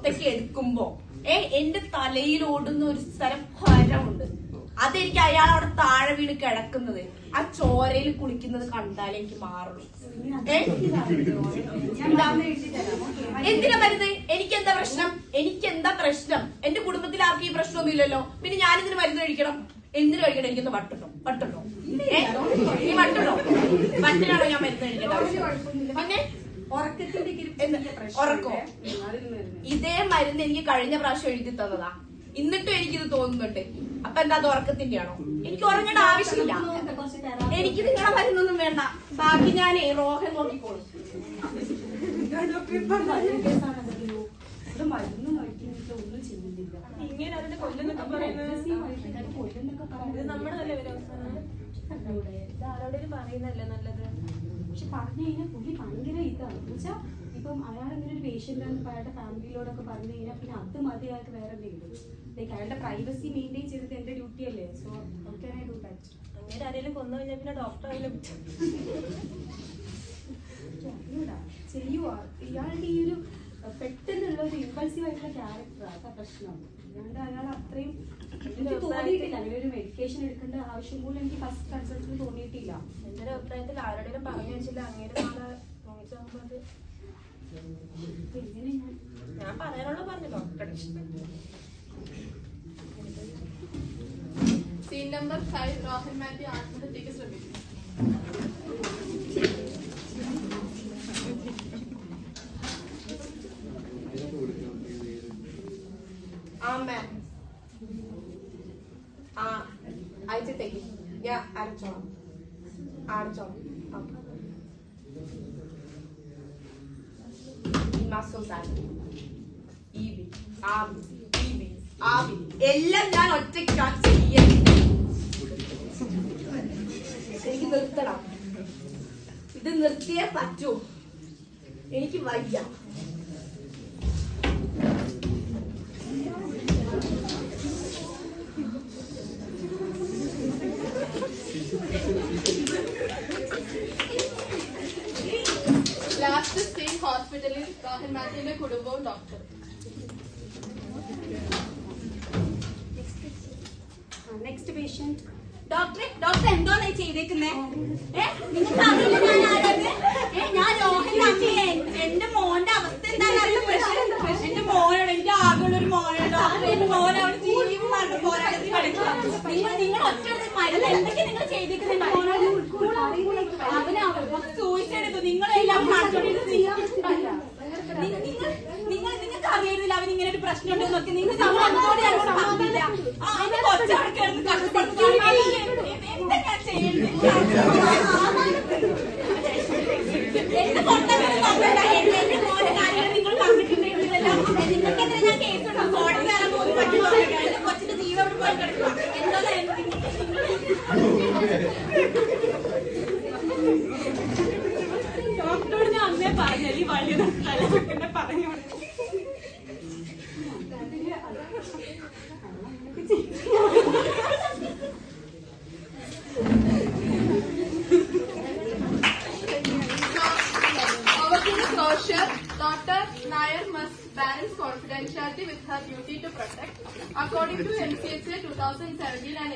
പുറത്തേക്ക് എടുക്കുമ്പോ എന്റെ തലയിൽ ഓടുന്ന ഒരു സ്ഥലം ഹരമുണ്ട്. അതെനിക്ക് അയാൾ അവിടെ താഴെ വീണ് കിടക്കുന്നത് ആ ചോരയിൽ കുളിക്കുന്നത് കണ്ടാലേ എനിക്ക് മാറുള്ളൂ. എന്തിനാ മരുന്ന്? എനിക്കെന്താ പ്രശ്നം? എന്റെ കുടുംബത്തിൽ ആർക്കും ഈ പ്രശ്നമൊന്നും ഇല്ലല്ലോ. പിന്നെ ഞാനിതിന് മരുന്ന് കഴിക്കണം. എന്തിനു കഴിക്കണം? എനിക്കൊന്ന് വട്ടുണ്ടോ? നീ വട്ടുണ്ടോ? വട്ടിനാണോ ഞാൻ മരുന്ന് കഴിക്കേണ്ട? പിന്നെ ഉറക്കോ? ഇതേ മരുന്ന് എനിക്ക് കഴിഞ്ഞ പ്രാവശ്യം എഴുതി തന്നതാ. എന്നിട്ടും എനിക്കിത് തോന്നുന്നുണ്ട്. അപ്പൊ എന്താ അത് ഉറക്കത്തിന്റെ ആണോ? എനിക്ക് ഉറങ്ങേണ്ട ആവശ്യമില്ല. എനിക്ക് നിങ്ങളെ മരുന്നൊന്നും വേണ്ട. ബാക്കി ഞാൻ റോഹൻ നോക്കിക്കോളും. ഇങ്ങനെ അതിന്റെ കൊല്ലെന്നൊക്കെ പറയുന്നത് നമ്മളല്ലേ ആരോടേലും പറയുന്നല്ലേ നല്ലത്. പക്ഷെ പറഞ്ഞു കഴിഞ്ഞാൽ പുള്ളി ഭയങ്കര ഇതാണ്. എന്നുവെച്ചാൽ ഇപ്പം അയാളിങ്ങനെ ഒരു പേഷ്യന്റ് ആണ്, അയാളുടെ ഫാമിലിയിലോടൊക്കെ പറഞ്ഞു കഴിഞ്ഞാൽ പിന്നെ അത് മതി അയാൾക്ക് വേറെ എന്തെങ്കിലും. ലൈക്ക് അയാളുടെ പ്രൈവസി മെയിൻറ്റെയിൻ ചെയ്തത് എന്റെ ഡ്യൂട്ടി അല്ലേ. So how can I do that? അങ്ങനെ ആരെങ്കിലും കൊന്നു കഴിഞ്ഞാൽ പിന്നെ ഡോക്ടർ ചെയ്യുവാ. ഇയാളുടെ ഈ ഒരു പെട്ടെന്നുള്ള ഒരു ഇമ്പൾസീവ് ആയിട്ടുള്ള ക്യാരക്ടറാണ് അതാ പ്രശ്നം. അതുകൊണ്ട് അയാൾ അത്രയും എനിക്ക് തോന്നിയിട്ടില്ല. അങ്ങനെ ഒരു മെഡിക്കേഷൻ എടുക്കേണ്ട ആവശ്യം പോലും എനിക്ക് ഫസ്റ്റ് കൺസൾട്ടിൽ തോന്നിയിട്ടില്ല. എന്റെ ഒരു അഭിപ്രായത്തിൽ ആരോടെങ്കിലും പറഞ്ഞു വെച്ചില്ല. അങ്ങനെ നാളെ നോക്കിച്ചാകുമ്പോ അത് ഞാൻ പറയാനുള്ള പറഞ്ഞു ഡോക്ടറുടെ സീൻ നമ്പർ 5 റോഹൻ മാത്യു ആത്മഹത്യക്ക് ശ്രമിച്ചു. അയച്ചിട്ടേക്ക് ഞാൻ അരച്ചോളാം. എല്ലാം ഞാൻ ഒറ്റയ്ക്കാണ് ചെയ്യുന്നത്. എനിക്ക് നിർത്തണം. ഇത് നിർത്തിയേ പറ്റൂ. എനിക്ക് വയ്യ. ലാസ്റ്റ് സ്റ്റേറ്റ് ഹോസ്പിറ്റലിൽ റോഹൻ മാത്യുവിന്റെ കുടുംബവും ഡോക്ടർ. Next patient. ഡോക്ടർ എന്തോന്നാ ചെയ്തേക്കുന്നേ? നിങ്ങൾക്ക് അറിയില്ല ഞാൻ ആരാണ്? ഞാൻ രോഹൻ അമ്മയെ. എന്റെ മോന്റെ അവസ്ഥ എന്താണെന്ന് എന്റെ മോനോട് എനിക്ക് ആകെയുള്ള ഒരു മോനുണ്ട്. എന്റെ മോൻ അവിടെ ജീവിതം മരണ പോരാട്ടത്തിൽ കളിക്കുക. നിങ്ങൾ ഒറ്റ മരുന്ന് എന്തൊക്കെ നിങ്ങൾ ചെയ്തേക്കുന്നത്? അവന് സൂയിസൈഡ് ചെയ്തു. നിങ്ങളെല്ലാം നിങ്ങൾക്ക് അറിയരുന്നില്ല അവൻ ഇങ്ങനെ ഒരു പ്രശ്നം ഉണ്ടെന്നൊക്കെ. നിങ്ങൾ നമ്മളോട് അങ്ങോട്ട് പറഞ്ഞില്ല. അതിന്റെ കൊച്ചവിടെ കിടന്ന് കഷ്ടപ്പെടുത്തി എന്തൊക്കെയാ ചെയ്യേണ്ടത്? എന്റെ എന്റെ മോന്റെ കാര്യങ്ങൾ നിങ്ങൾ പറഞ്ഞിട്ടുണ്ടെങ്കിലെല്ലാം നിങ്ങൾക്കെതിരെ ഞാൻ കേസുണ്ടോ? കോടതി വരാൻ പോലും പറ്റുമോ? എന്റെ കൊച്ചിന്റെ ജീവൻ പോയി കിടക്കുക. ഡോക്ടറോട് ഞാൻ അന്നേ പറഞ്ഞു ഈ വലിയ തലവെക്കന്നെ പറഞ്ഞു. Dr. Nair must balance confidentiality with her duty to protect. According to MCHA 2017 and